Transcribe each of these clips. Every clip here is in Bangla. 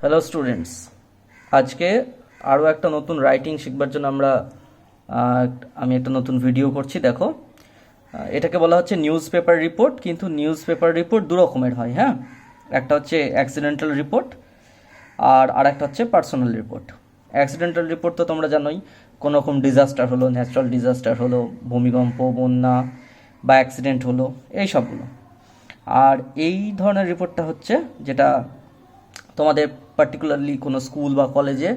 হ্যালো স্টুডেন্টস, আজকে আরও একটা নতুন রাইটিং শিখবার জন্য আমি একটা নতুন ভিডিও করছি। দেখো, এটাকে বলা হচ্ছে নিউজ পেপার রিপোর্ট। কিন্তু নিউজ পেপার রিপোর্ট দু রকমের হয়। হ্যাঁ, একটা হচ্ছে অ্যাক্সিডেন্টাল রিপোর্ট আর একটা হচ্ছে পার্সোনাল রিপোর্ট। অ্যাক্সিডেন্টাল রিপোর্ট তো তোমরা জানোই, কোনো রকম ডিজাস্টার হলো, ন্যাচারাল ডিজাস্টার হলো, ভূমিকম্প, বন্যা বা অ্যাক্সিডেন্ট হলো, এই সবগুলো। আর এই ধরনের রিপোর্টটা হচ্ছে যেটা তোমাদের পার্টিকুলারলি কোনো স্কুল বা কলেজে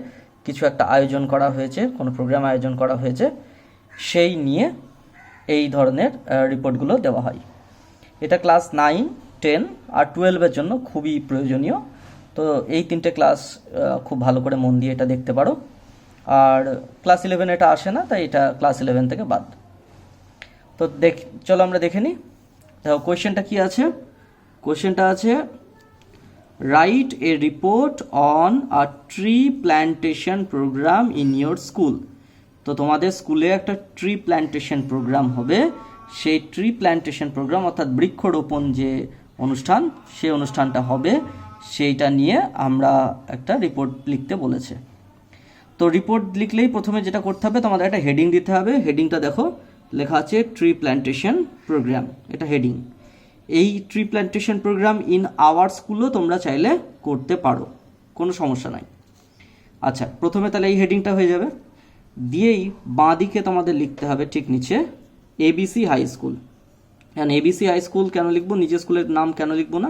কিছু একটা আয়োজন করা হয়েছে, কোনো প্রোগ্রাম আয়োজন করা হয়েছে, সেই নিয়ে এই ধরনের রিপোর্টগুলো দেওয়া হয়। এটা ক্লাস 9, 10 আর 12-এর জন্য খুবই প্রয়োজনীয়। তো এই তিনটে ক্লাস খুব ভালো করে মন দিয়ে এটা দেখতে পারো। আর ক্লাস 11 এটা আসে না, তাই এটা ক্লাস 11 থেকে বাদ। তো চলো আমরা দেখে নিই। দেখো কোয়েশ্চেনটা কি আছে। কোয়েশ্চেনটা আছে, write a report on a tree plantation programme in your school. তো তোমাদের স্কুলে একটা ট্রি প্ল্যান্টেশন প্রোগ্রাম হবে। সেই ট্রি প্ল্যান্টেশন প্রোগ্রাম অর্থাৎ বৃক্ষরোপণ যে অনুষ্ঠান, সেই অনুষ্ঠানটা হবে, সেইটা নিয়ে আমরা একটা রিপোর্ট লিখতে বলেছে। তো রিপোর্ট লিখলেই প্রথমে যেটা করতে হবে, তোমাদের একটা হেডিং দিতে হবে। হেডিংটা দেখো, লেখা আছে ট্রি প্ল্যান্টেশন প্রোগ্রাম, এটা হেডিং। এই tree plantation programme in our স্কুলও তোমরা চাইলে করতে পারো, কোনো সমস্যা নাই। আচ্ছা, প্রথমে তাহলে এই হেডিংটা হয়ে যাবে। দিয়েই বাঁ দিকে তোমাদের লিখতে হবে ঠিক নিচে এবিসি হাই স্কুল। হ্যাঁ, এবিসি হাই স্কুল কেন লিখবো, নিজের স্কুলের নাম কেন লিখবো না?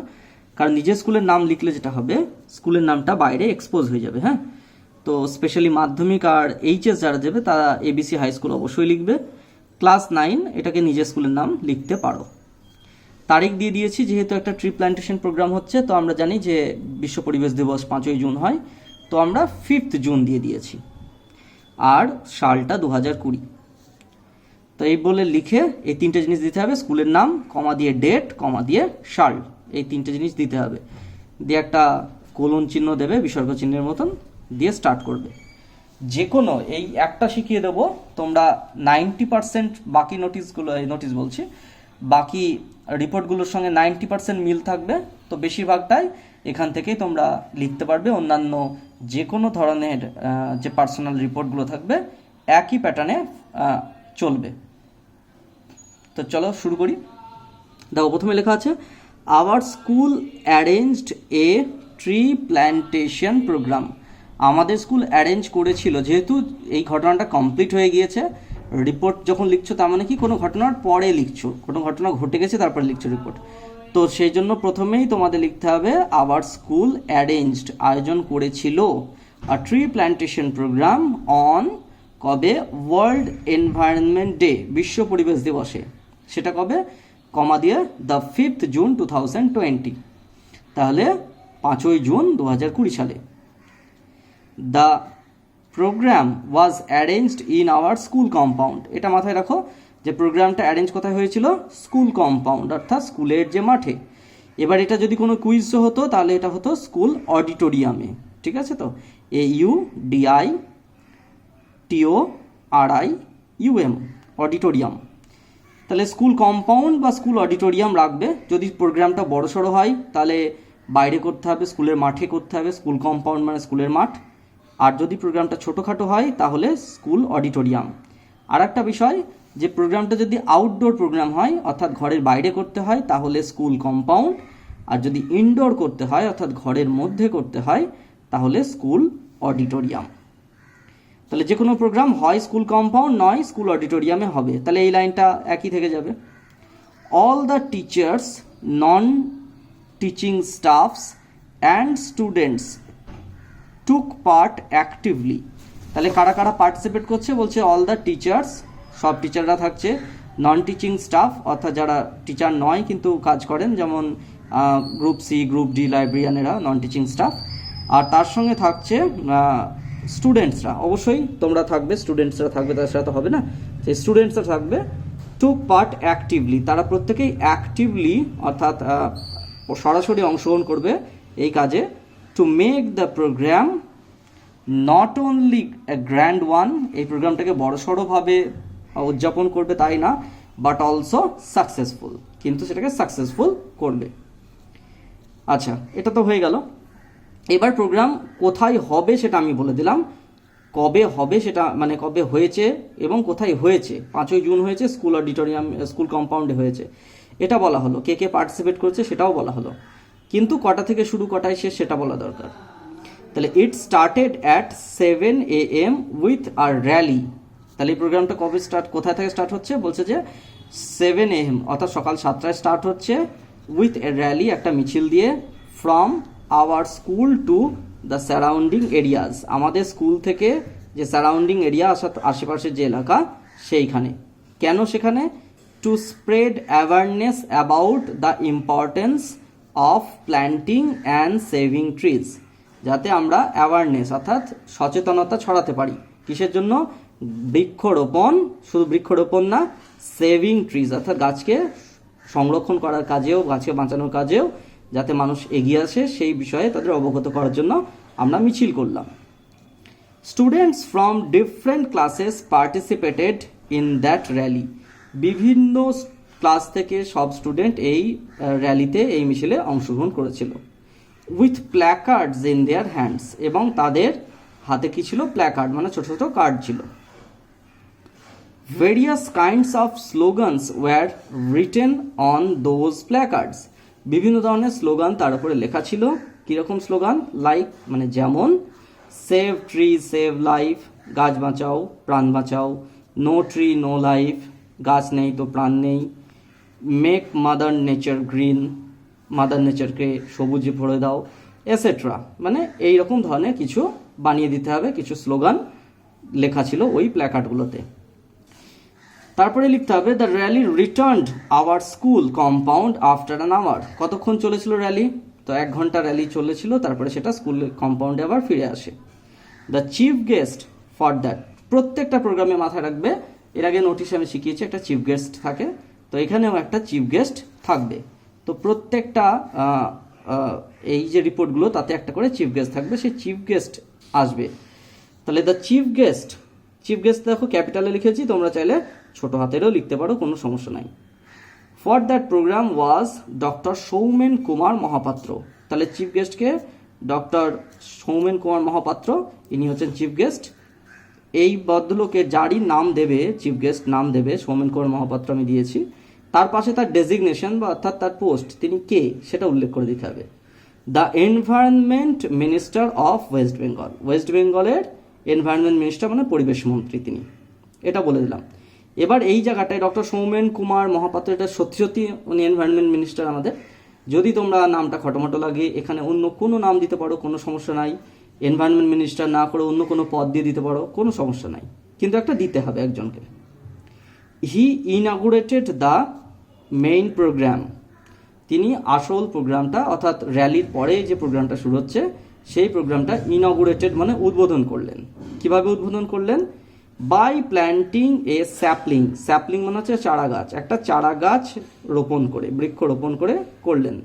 কারণ নিজের স্কুলের নাম লিখলে যেটা হবে, স্কুলের নামটা বাইরে এক্সপোজ হয়ে যাবে। হ্যাঁ, তো স্পেশালি মাধ্যমিক আর এইচএস যারা দেবে তারা এবিসি হাই স্কুল অবশ্যই লিখবে। ক্লাস 9 এটাকে নিজের স্কুলের নাম লিখতে পারো। তারিখ দিয়ে দিয়েছি, যেহেতু একটা ট্রি প্ল্যান্টেশন প্রোগ্রাম হচ্ছে, তো আমরা জানি যে বিশ্ব পরিবেশ দিবস 5ই জুন হয়, তো আমরা 5th জুন দিয়ে দিয়েছি। আর সালটা 2020। তো এই বলে লিখে এই তিনটে জিনিস দিতে হবে, স্কুলের নাম, কমা দিয়ে ডেট, কমা দিয়ে সাল, এই তিনটে জিনিস দিতে হবে। দিয়ে একটা কোলন চিহ্ন দেবে, বিসর্গ চিহ্নের মতন, দিয়ে স্টার্ট করবে। যে কোনো এই একটা শিখিয়ে দেবো, তোমরা 90% বাকি নোটিশ বলছি, বাকি রিপোর্টগুলোর সঙ্গে 90% মিল থাকবে। তো বেশিরভাগটাই এখান থেকেই তোমরা লিখতে পারবে। অন্যান্য যে কোনো ধরনের যে পার্সোনাল রিপোর্টগুলো থাকবে একই প্যাটার্নে চলবে। তো চলো শুরু করি। দেখো, প্রথমে লেখা আছে, our school arranged a tree plantation programme. আমাদের স্কুল অ্যারেঞ্জ করেছিল, যেহেতু এই ঘটনাটা কমপ্লিট হয়ে গিয়েছে। রিপোর্ট যখন লিখছো তার মানে কি, কোনো ঘটনার পরে লিখছো, কোনো ঘটনা ঘটে গেছে তারপরে লিখছো রিপোর্ট। তো সেই জন্য প্রথমেই তোমাদের লিখতে হবে আওয়ার স্কুল অ্যারেঞ্জড, আয়োজন করেছিল, a tree plantation programme on, কবে, ওয়ার্ল্ড এনভায়রনমেন্ট ডে, বিশ্ব পরিবেশ দিবসে। সেটা কবে, কমা দিয়ে দ্য 5th জুন 2020, তাহলে 5ই জুন 2020 সালে। The programme was arranged in our school compound. এটা মাথায় রাখো যে প্রোগ্রামটা অ্যারেঞ্জ কোথায় হয়েছিল, স্কুল কম্পাউন্ড, অর্থাৎ স্কুলের যে মাঠে। এবার এটা যদি কোনো কুইজ হতো তাহলে এটা হতো স্কুল অডিটোরিয়ামে। ঠিক আছে, তো AUDITORIUM, অডিটোরিয়াম। তাহলে স্কুল কম্পাউন্ড বা স্কুল অডিটোরিয়াম রাখবে। যদি প্রোগ্রামটা বড়সড় হয় তাহলে বাইরে করতে হবে, স্কুলের মাঠে করতে হবে, স্কুল কম্পাউন্ড মানে স্কুলের মাঠ। আর যদি প্রোগ্রামটা ছোটোখাটো হয় তাহলে স্কুল অডিটোরিয়াম। আর একটা বিষয়, যে প্রোগ্রামটা যদি আউটডোর প্রোগ্রাম হয় অর্থাৎ ঘরের বাইরে করতে হয় তাহলে স্কুল কম্পাউন্ড, আর যদি ইনডোর করতে হয় অর্থাৎ ঘরের মধ্যে করতে হয় তাহলে স্কুল অডিটোরিয়াম। তাহলে যে কোনো প্রোগ্রাম হয় স্কুল কম্পাউন্ড নয় স্কুল অডিটোরিয়ামে হবে। তাহলে এই লাইনটা একই থেকে যাবে। All the teachers, non teaching stuffs and students took part actively. তাহলে কারা কারা পার্টিসিপেট করছে, বলছে অল দ্য টিচার্স, সব টিচাররা থাকছে, নন টিচিং স্টাফ অর্থাৎ যারা টিচার নয় কিন্তু কাজ করেন, যেমন গ্রুপ সি, গ্রুপ ডি লাইব্রেরিয়ানেরা নন টিচিং স্টাফ। আর তার সঙ্গে থাকছে স্টুডেন্টসরা, অবশ্যই তোমরা থাকবে, স্টুডেন্টসরা থাকবে, তার সাথে হবে না, সেই স্টুডেন্টসরা থাকবে। টুক পার্ট অ্যাক্টিভলি, তারা প্রত্যেকেই অ্যাক্টিভলি অর্থাৎ সরাসরি অংশগ্রহণ করবে এই কাজে। To make the programme not only a grand one, এই প্রোগ্রামটাকে বড়সড়ভাবে উদযাপন করবে তাই না, বাট অলসো সাকসেসফুল, কিন্তু সেটাকে সাকসেসফুল করবে। আচ্ছা, এটা তো হয়ে গেল। এবার প্রোগ্রাম কোথায় হবে সেটা আমি বলে দিলাম, কবে হবে সেটা মানে কবে হয়েছে এবং কোথায় হয়েছে। 5ই জুন হয়েছে, স্কুল অডিটোরিয়াম, স্কুল কম্পাউন্ডে হয়েছে, এটা বলা হলো। কে কে পার্টিসিপেট করেছে সেটাও বলা হলো, কিন্তু কটা থেকে শুরু কটায় শেষ সেটা বলা দরকার। তাহলে it started at 7 AM with a rally. তাহলে এই প্রোগ্রামটা কবে স্টার্ট, কোথায় থেকে স্টার্ট হচ্ছে, বলছে যে 7 AM অর্থাৎ সকাল 7টায় স্টার্ট হচ্ছে, উইথ এ র্যালি একটা মিছিল দিয়ে, from our school to the surrounding areas, আমাদের স্কুল থেকে যে সারাউন্ডিং এরিয়া অর্থাৎ আশেপাশের যে এলাকা সেইখানে। কেন সেখানে? To spread awareness about the importance of planting and saving trees, যাতে আমরা অ্যাওয়ারনেস অর্থাৎ সচেতনতা ছড়াতে পারি। কিসের জন্য? বৃক্ষরোপণ, শুধু বৃক্ষরোপণ না, সেভিং ট্রিজ অর্থাৎ গাছকে সংরক্ষণ করার কাজেও, গাছকে বাঁচানোর কাজেও যাতে মানুষ এগিয়ে আসে সেই বিষয়ে তাদের অবগত করার জন্য আমরা মিছিল করলাম। Students from different classes participated in that rally, বিভিন্ন ক্লাস থেকে সব স্টুডেন্ট এই র্যালিতে, এই মিছিলে অংশগ্রহণ করেছিল। উইথ প্ল্যাকার্ডস ইন দেয়ার হ্যান্ডস, এবং তাদের হাতে কি ছিল? প্ল্যাকার্ড, মানে ছোট ছোট কার্ড ছিল। Various kinds of slogans were written on those placards, বিভিন্ন ধরনের স্লোগান তার উপরে লেখা ছিল। কীরকম স্লোগান? লাইক মানে যেমন সেভ ট্রি সেভ লাইফ, গাছ বাঁচাও প্রাণ বাঁচাও, নো ট্রি নো লাইফ, গাছ নেই তো প্রাণ নেই, make mother nature green, mother নেচারকে সবুজে ভরে দাও, এসেট্রা, মানে এই রকম ধরনের কিছু বানিয়ে দিতে হবে, কিছু স্লোগান লেখা ছিল ওই প্ল্যাকার্ডগুলোতে। তারপরে লিখতে হবে the rally returned our school compound after an hour, কতক্ষণ চলেছিল র্যালি? তো 1 ঘন্টা র্যালি চলেছিল, তারপরে সেটা স্কুল কম্পাউন্ডে আবার ফিরে আসে। The chief guest for that, প্রত্যেকটা প্রোগ্রামে মাথায় রাখবে, এর আগে নোটিশে আমি শিখিয়েছি একটা চিফ গেস্ট থাকে, তো এখানেও একটা চিফ গেস্ট থাকবে। তো প্রত্যেকটা এই যে রিপোর্টগুলো তাতে একটা করে চিফ গেস্ট থাকবে, সেই চিফ গেস্ট আসবে। তাহলে the chief guest, chief guest দেখো ক্যাপিটালে লিখেছি, তোমরা চাইলে ছোট হাতেরও লিখতে পারো, কোনো সমস্যা নাই। For that programme was doctor Soumen Kumar Mohapatra, তাহলে চিফ গেস্টকে ডক্টর সৌমেন কুমার মহাপাত্র, ইনি হচ্ছেন চিফ গেস্ট। এই ভদ্রলোকে যারই নাম দেবে, চিফ গেস্ট নাম দেবে, সৌমেন কুমার মহাপাত্র আমি দিয়েছি, তার পাশে তার ডেজিগনেশন বা অর্থাৎ তার পোস্ট, তিনি কে সেটা উল্লেখ করে দিতে হবে। The environment minister of West Bengal, West বেঙ্গলের এনভায়রনমেন্ট মিনিস্টার মানে পরিবেশ মন্ত্রী তিনি, এটা বলে দিলাম। এবার এই জায়গাটায় ডক্টর সৌমেন কুমার মহাপাত্র, এটা সত্যি সত্যি উনি এনভায়রনমেন্ট মিনিস্টার আমাদের। যদি তোমরা নামটা খটোমটো লাগে, এখানে অন্য কোনো নাম দিতে পারো, কোনো সমস্যা নাই। এনভায়রনমেন্ট মিনিস্টার না করে অন্য কোনো পদ দিয়ে দিতে পারো, কোনো সমস্যা নাই, কিন্তু একটা দিতে হবে একজনকে। হি ইনাগুরেটেড দ্য মেইন প্রোগ্রাম, তিনি আসল প্রোগ্রামটা অর্থাৎ র্যালির পরে যে প্রোগ্রামটা শুরু হচ্ছে সেই প্রোগ্রামটা ইনগুরেটেড মানে উদ্বোধন করলেন। কিভাবে উদ্বোধন করলেন? By planting a sapling, sapling মানে হচ্ছে চারা গাছ, একটা চারা গাছ রোপণ করে, বৃক্ষ রোপণ করে করলেন।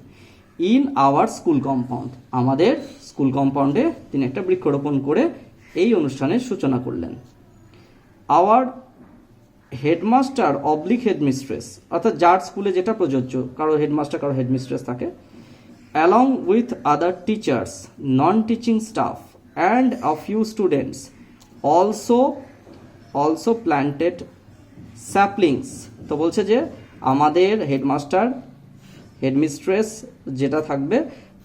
ইন আওয়ার স্কুল কম্পাউন্ড, আমাদের স্কুল কম্পাউন্ডে তিনি একটা বৃক্ষরোপণ করে এই অনুষ্ঠানের সূচনা করলেন। আওয়ার হেডমাস্টার অবলিক হেডমিস্ট্রেস, অর্থাৎ যার স্কুলে যেটা প্রযোজ্য, কারো হেডমাস্টার কারো হেডমিস্ট্রেস থাকে, along with other teachers, non teaching staff and a few students also planted saplings. তো বলছে যে আমাদের হেডমাস্টার হেডমিস্ট্রেস যেটা থাকবে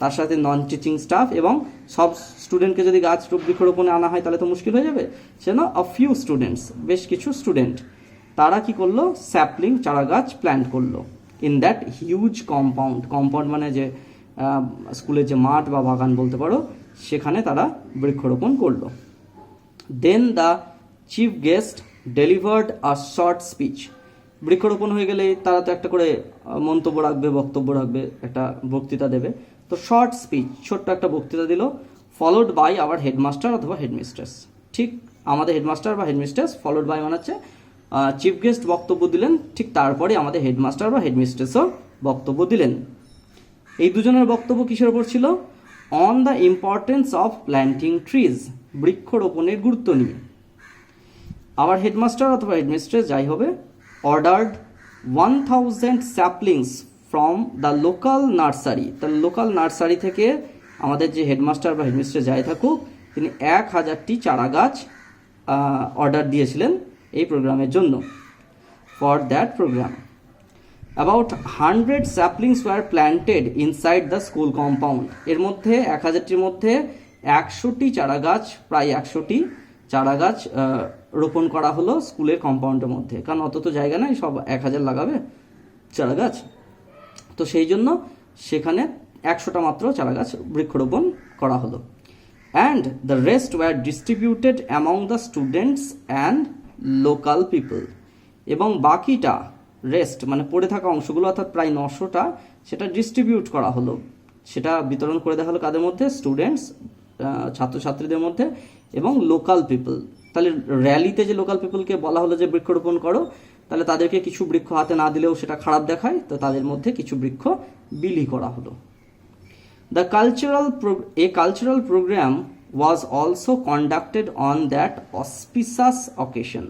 তার সাথে নন টিচিং স্টাফ এবং সব স্টুডেন্টকে যদি গাছ বৃক্ষরোপণে আনা হয় তাহলে তো মুশকিল হয়ে যাবে, সেজন্য আ ফিউ স্টুডেন্টস, বেশ কিছু স্টুডেন্ট, তারা কি করলো? স্যাপলিং চারা গাছ প্ল্যান্ট করলো। In that huge compound, compound মানে যে স্কুলের যে মাঠ বা বাগান বলতে পারো, সেখানে তারা বৃক্ষরোপণ করলো। Then the chief guest delivered a short speech, বৃক্ষরোপণ হয়ে গেলে তারা তো একটা করে মন্তব্য রাখবে, বক্তব্য রাখবে, একটা বক্তৃতা দেবে, তো শর্ট স্পিচ, ছোট্ট একটা বক্তৃতা দিল। ফলোড বাই আওয়ার হেডমাস্টার অথবা হেডমিস্ট্রেস, ঠিক আমাদের হেডমাস্টার বা হেডমিস্ট্রেস, ফলোড বাই মানে হচ্ছে চিফ গেস্ট বক্তব্য দিলেন, ঠিক তারপরে আমাদের হেডমাস্টার বা হেডমিস্ট্রেসও বক্তব্য দিলেন। এই দুজনের বক্তব্য কিসের ওপর ছিল? On the importance of planting trees, বৃক্ষরোপণের গুরুত্ব নিয়ে। আবার হেডমাস্টার অথবা হেডমিস্ট্রেস যাই হবে, ordered 1000 saplings from the local nursery, তার লোকাল নার্সারি থেকে আমাদের যে হেডমাস্টার বা হেডমিস্ট্রেস যাই থাকুক, তিনি 1000টি চারা গাছ অর্ডার দিয়েছিলেন এই প্রোগ্রামের জন্য। For that programme about 100 saplings were planted inside the school compound. এর মধ্যে 1000টির মধ্যে 100টি চারা গাছ, প্রায় 100টি চারা গাছ রোপণ করা হলো স্কুলের কম্পাউন্ডের মধ্যে, কারণ অত তো জায়গা নাই সব 1000 লাগাবে চারা গাছ, তো সেই জন্য সেখানে 100টা মাত্র চারা গাছ বৃক্ষরোপণ করা হলো। And the rest were distributed among the students and local people. এবং বাকিটা রেস্ট মানে পড়ে থাকা অংশগুলো অর্থাৎ প্রায় 900টা সেটা ডিস্ট্রিবিউট করা হলো, সেটা বিতরণ করে দেওয়া হলো কাদের মধ্যে? স্টুডেন্টস, ছাত্রছাত্রীদের মধ্যে এবং লোকাল পিপল। তাহলে র্যালিতে যে লোকাল পিপলকে বলা হলো যে বৃক্ষরোপণ করো, তাহলে তাদেরকে কিছু বৃক্ষ হাতে না দিলেও সেটা খারাপ দেখায়, তো তাদের মধ্যে কিছু বৃক্ষ বিলি করা হলো। A cultural program was also conducted on that auspicious occasion.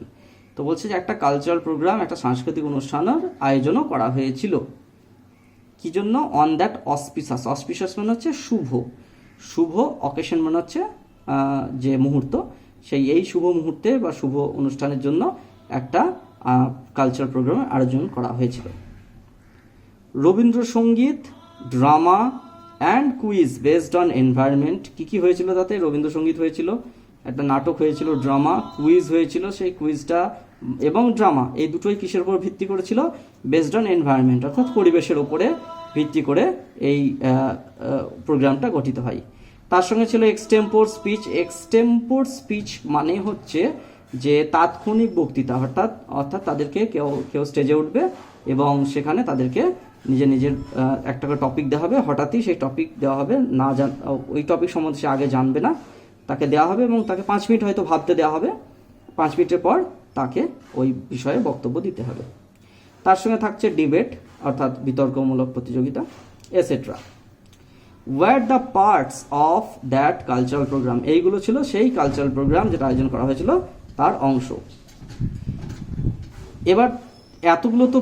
তো বলছে যে একটা কালচারাল প্রোগ্রাম, একটা সাংস্কৃতিক অনুষ্ঠানের আয়োজনও করা হয়েছিল। কি জন্য? On that অসপিসাস। অসপিসাস মানে হচ্ছে শুভ, শুভ অকেশন মানে হচ্ছে যে মুহূর্ত, এই শুভ মুহূর্তে বা শুভ অনুষ্ঠানের জন্য একটা কালচারাল প্রোগ্রামের আয়োজন করা হয়েছিল। Rabindrasangeet, drama and quiz based on environment. কী হয়েছিল তাতে? রবীন্দ্রসঙ্গীত হয়েছিল, একটা নাটক হয়েছিল, ড্রামা, কুইজ হয়েছিল। সেই কুইজটা এবং ড্রামা এই দুটোই কিসের উপর ভিত্তি করেছিল? বেসড অন এনভায়রনমেন্ট, অর্থাৎ পরিবেশের উপরে ভিত্তি করে এই প্রোগ্রামটা গঠিত হয়। তার সঙ্গে ছিল এক্সটেম্পোর স্পিচ। এক্সটেম্পোর স্পিচ মানে হচ্ছে যে তাৎক্ষণিক বক্তৃতা, অর্থাৎ তাদেরকে কেউ স্টেজে উঠবে এবং সেখানে তাদেরকে নিজের একটা করে টপিক দেওয়া হবে, হঠাৎই সেই টপিক দেওয়া হবে, ওই টপিক সম্বন্ধে সে আগে জানবে না, তাকে দেওয়া হবে এবং তাকে 5 মিনিট হয়তো ভাবতে দেওয়া হবে, 5 মিনিটের পর তাকে ওই বিষয়ে বক্তব্য দিতে হবে। তার সঙ্গে থাকছে ডিবেট, অর্থাৎ বিতর্কমূলক প্রতিযোগিতা, etcetera. Were the parts of that cultural programme. এইগুলো ছিল সেই কালচারাল প্রোগ্রাম যেটা আয়োজন করা হয়েছিল তার অংশ। এবার এতগুলো তো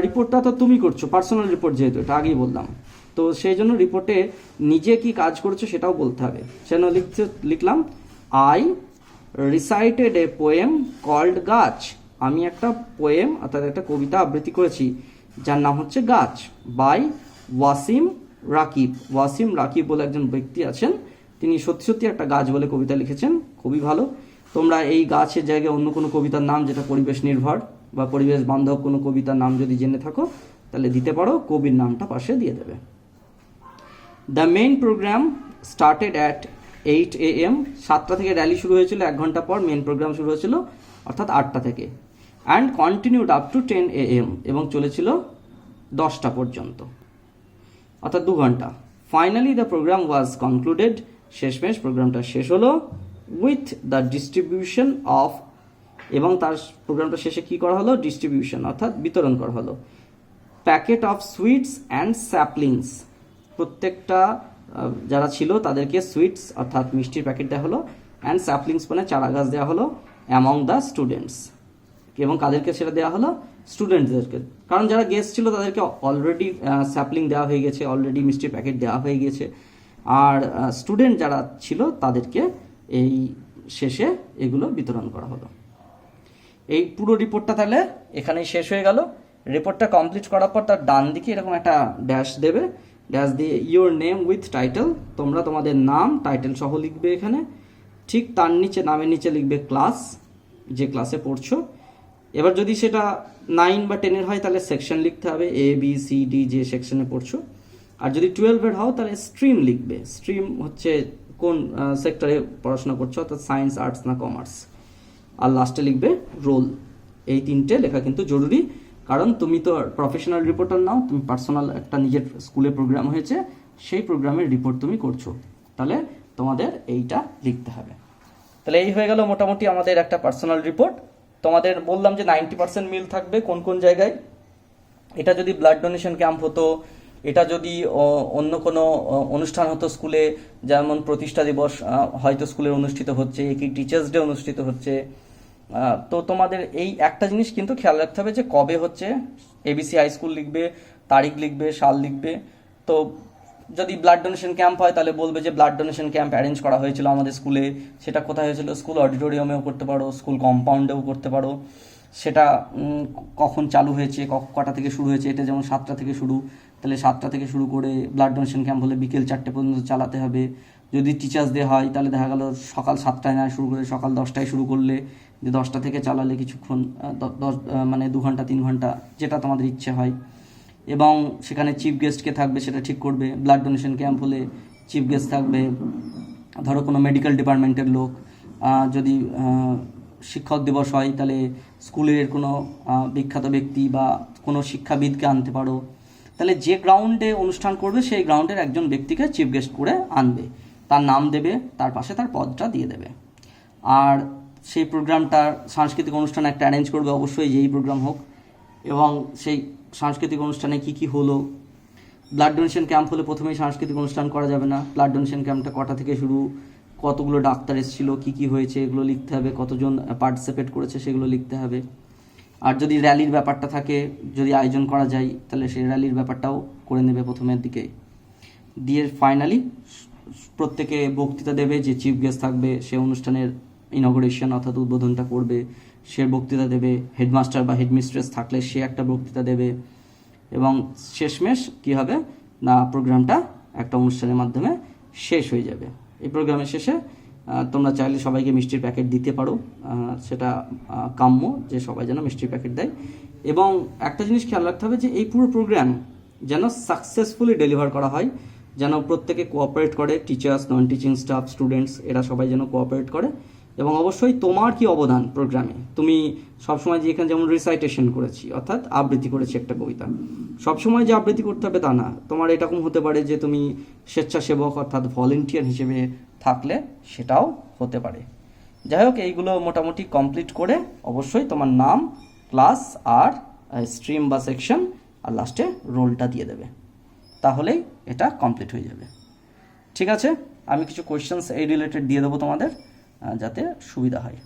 রিপোর্টটা তো তুমি করছো, পার্সোনাল রিপোর্ট যেহেতু, এটা আগেই বললাম, তো সেই জন্য রিপোর্টে নিজে কি কাজ করছো সেটাও বলতে হবে। সেজন্য লিখলাম I recited a poem called Gachh. আমি একটা পোয়েম অর্থাৎ একটা কবিতা আবৃত্তি করেছি যার নাম হচ্ছে গাছ, বাই ওয়াসিম রাকিব। ওয়াসিম রাকিব বলে একজন ব্যক্তি আছেন, তিনি সত্যি একটা গাছ বলে কবিতা লিখেছেন, খুবই ভালো। তোমরা এই গাছের জায়গায় অন্য কোনো কবিতার নাম যেটা পরিবেশ নির্ভর বা পরিবেশ বান্ধব কোনো কবিতার নাম যদি জেনে থাকো তাহলে দিতে পারো, কবির নামটা পাশে দিয়ে দেবে। The main program started at 8 AM। 7টা থেকে র্যালি শুরু হয়েছিল, 1 ঘন্টা পর মেইন প্রোগ্রাম শুরু হয়েছিল অর্থাৎ 8টা থেকে, and continued up to 10 AM এবং চলেছিল 10টা পর্যন্ত, অর্থাৎ 2 ঘন্টা। Finally the programme was concluded. শেষমেশ প্রোগ্রামটা শেষ হলো উইথ দ্য ডিস্ট্রিবিউশন অফ, এবং তার প্রোগ্রামটা শেষে কি করা হলো? ডিস্ট্রিবিউশন অর্থাৎ বিতরণ করা হলো packet of sweets and saplings. প্রত্যেকটা যারা ছিল তাদেরকে সুইটস অর্থাৎ মিষ্টির প্যাকেট দেওয়া হলো, অ্যান্ড স্যাপলিংস মানে চারা গাছ দেওয়া হলো অ্যামং দ্য স্টুডেন্টস। এবং কাদেরকে সেটা দেওয়া হলো? স্টুডেন্টদেরকে, কারণ যারা গেস্ট ছিল তাদেরকে অলরেডি স্যাপলিং দেওয়া হয়ে গেছে, অলরেডি মিষ্টির প্যাকেট দেওয়া হয়ে গেছে, আর স্টুডেন্ট যারা ছিল তাদেরকে এই শেষে এগুলো বিতরণ করা হলো। এই পুরো রিপোর্টটা তাহলে এখানেই শেষ হয়ে গেল। রিপোর্টটা কমপ্লিট করার পর তার ডান দিকে এরকম একটা ড্যাশ দেবে, ড্যাশ দিয়ে ইউর নেম উইথ টাইটেল, তোমরা তোমাদের নাম টাইটেল সহ লিখবে এখানে। ঠিক তার নিচে, নামের নিচে লিখবে ক্লাস, যে ক্লাসে পড়ছো। এবার যদি সেটা 9 বা 10 হয় তাহলে সেকশন লিখতে হবে, ABCD যে সেকশনে পড়ছো। আর যদি 12 হও তাহলে স্ট্রিম লিখবে, স্ট্রিম হচ্ছে কোন সেক্টরে পড়াশোনা করছো, অর্থাৎ সায়েন্স, আর্টস না কমার্স। আর লাস্টে লিখবে রোল। এই 3টে লেখা কিন্তু জরুরি, কারণ তুমি তো প্রফেশনাল রিপোর্টার নাও, তুমি পার্সোনাল একটা নিজের স্কুলে প্রোগ্রাম হয়েছে সেই প্রোগ্রামের রিপোর্ট তুমি করছো, তাহলে তোমাদের এইটা লিখতে হবে। তাহলে এই হয়ে গেল মোটামুটি আমাদের একটা পার্সোনাল রিপোর্ট। তোমাদের বললাম যে 90% মিল থাকবে কোন জায়গায়। এটা যদি ব্লাড ডোনেশন ক্যাম্প হতো, এটা যদি অন্য কোনো অনুষ্ঠান হতো স্কুলে, যেমন প্রতিষ্ঠা দিবস হয়তো স্কুলে অনুষ্ঠিত হচ্ছে, কি টিচার্স ডে অনুষ্ঠিত হচ্ছে, তো তোমাদের এই একটা জিনিস কিন্তু খেয়াল রাখতে হবে যে কবে হচ্ছে। ABC হাই স্কুল লিখবে, তারিখ লিখবে, সাল লিখবে। তো যদি ব্লাড ডোনেশন ক্যাম্প হয় তাহলে বলবে যে ব্লাড ডোনেশন ক্যাম্প অ্যারেঞ্জ করা হয়েছিল আমাদের স্কুলে। সেটা কোথায় হয়েছিল? স্কুল অডিটোরিয়ামেও করতে পারো, স্কুল কম্পাউন্ডেও করতে পারো। সেটা কখন চালু হয়েছে, কটা থেকে শুরু হয়েছে, এটা যেমন 7টা থেকে শুরু, তাহলে 7টা থেকে শুরু করে ব্লাড ডোনেশন ক্যাম্প হলে বিকেল 4টে পর্যন্ত চালাতে হবে। যদি টিচার্স ডে হয় তাহলে দেখা গেল সকাল 7টায় না শুরু করে সকাল 10টায় শুরু করলে, যে 10টা থেকে চালালে কিছুক্ষণ 2 ঘন্টা 3 ঘন্টা যেটা তোমাদের ইচ্ছে হয়। এবং সেখানে চিফ গেস্ট কে থাকবে সেটা ঠিক করবে। ব্লাড ডোনেশন ক্যাম্প হলে চিফ গেস্ট থাকবে ধরো কোনো মেডিকেল ডিপার্টমেন্টের লোক। যদি শিক্ষক দিবস হয় তাহলে স্কুলের কোনো বিখ্যাত ব্যক্তি বা কোনো শিক্ষাবিদকে আনতে পারো। তাহলে যে গ্রাউন্ডে অনুষ্ঠান করবে সেই গ্রাউন্ডের একজন ব্যক্তিকে চিফ গেস্ট করে আনবে, তার নাম দেবে, তার পাশে তার পদটা দিয়ে দেবে। আর সেই প্রোগ্রামটার সাংস্কৃতিক অনুষ্ঠান একটা অ্যারেঞ্জ করবে অবশ্যই, যেই প্রোগ্রাম হোক। এবং সেই সাংস্কৃতিক অনুষ্ঠানে কি কি হলো, ব্লাড ডোনেশন ক্যাম্প হলে প্রথমেই সাংস্কৃতিক অনুষ্ঠান করা যাবে না। ব্লাড ডোনেশন ক্যাম্পটা কটা থেকে শুরু, কতগুলো ডাক্তার এসেছিলো, কী কী হয়েছে এগুলো লিখতে হবে, কতজন পার্টিসিপেট করেছে সেগুলো লিখতে হবে। আর যদি র্যালির ব্যাপারটা থাকে, যদি আয়োজন করা যায় তাহলে সেই র্যালির ব্যাপারটাও করে নেবে প্রথমের দিকে। দিয়ে ফাইনালি প্রত্যেকে বক্তৃতা দেবে, যে চিফ গেস্ট থাকবে সে অনুষ্ঠানের ইনগরেশন অর্থাৎ উদ্বোধনটা করবে, সে বক্তৃতা দেবে। হেডমাস্টার বা হেডমিস্ট্রেস থাকলে সে একটা বক্তৃতা দেবে। এবং শেষমেশ কী হবে না, প্রোগ্রামটা একটা অনুষ্ঠানের মাধ্যমে শেষ হয়ে যাবে। এই প্রোগ্রামের শেষে তোমরা চাইলে সবাইকে মিষ্টির প্যাকেট দিতে পারো, সেটা কাম্য যে সবাই যেন মিষ্টির প্যাকেট দেয়। এবং একটা জিনিস খেয়াল রাখতে হবে যে এই পুরো প্রোগ্রাম যেন সাকসেসফুলি ডেলিভার করা হয়, যেন প্রত্যেকে কোঅপারেট করে, টিচার্স, নন টিচিং স্টাফ, স্টুডেন্টস, এরা সবাই যেন কোঅপারেট করে। এবং অবশ্যই তোমার কি অবদান প্রোগ্রামে, তুমি সবসময় যে এখানে যেমন রিসাইটেশন করেছি অর্থাৎ আবৃত্তি করেছি একটা কবিতা, সবসময় যে আবৃত্তি করতে হবে তা না। তোমার এরকম হতে পারে যে তুমি স্বেচ্ছাসেবক অর্থাৎ ভলেন্টিয়ার হিসেবে থাকলে, সেটাও হতে পারে। যাই হোক, এইগুলো মোটামুটি কমপ্লিট করে অবশ্যই তোমার নাম, ক্লাস আর স্ট্রিম বা সেকশন আর লাস্টে রোলটা দিয়ে দেবে, তাহলেই এটা কমপ্লিট হয়ে যাবে। ঠিক আছে, আমি কিছু কোয়েশ্চেন্স এই রিলেটেড দিয়ে দেবো তোমাদের, যাতে সুবিধা হয়।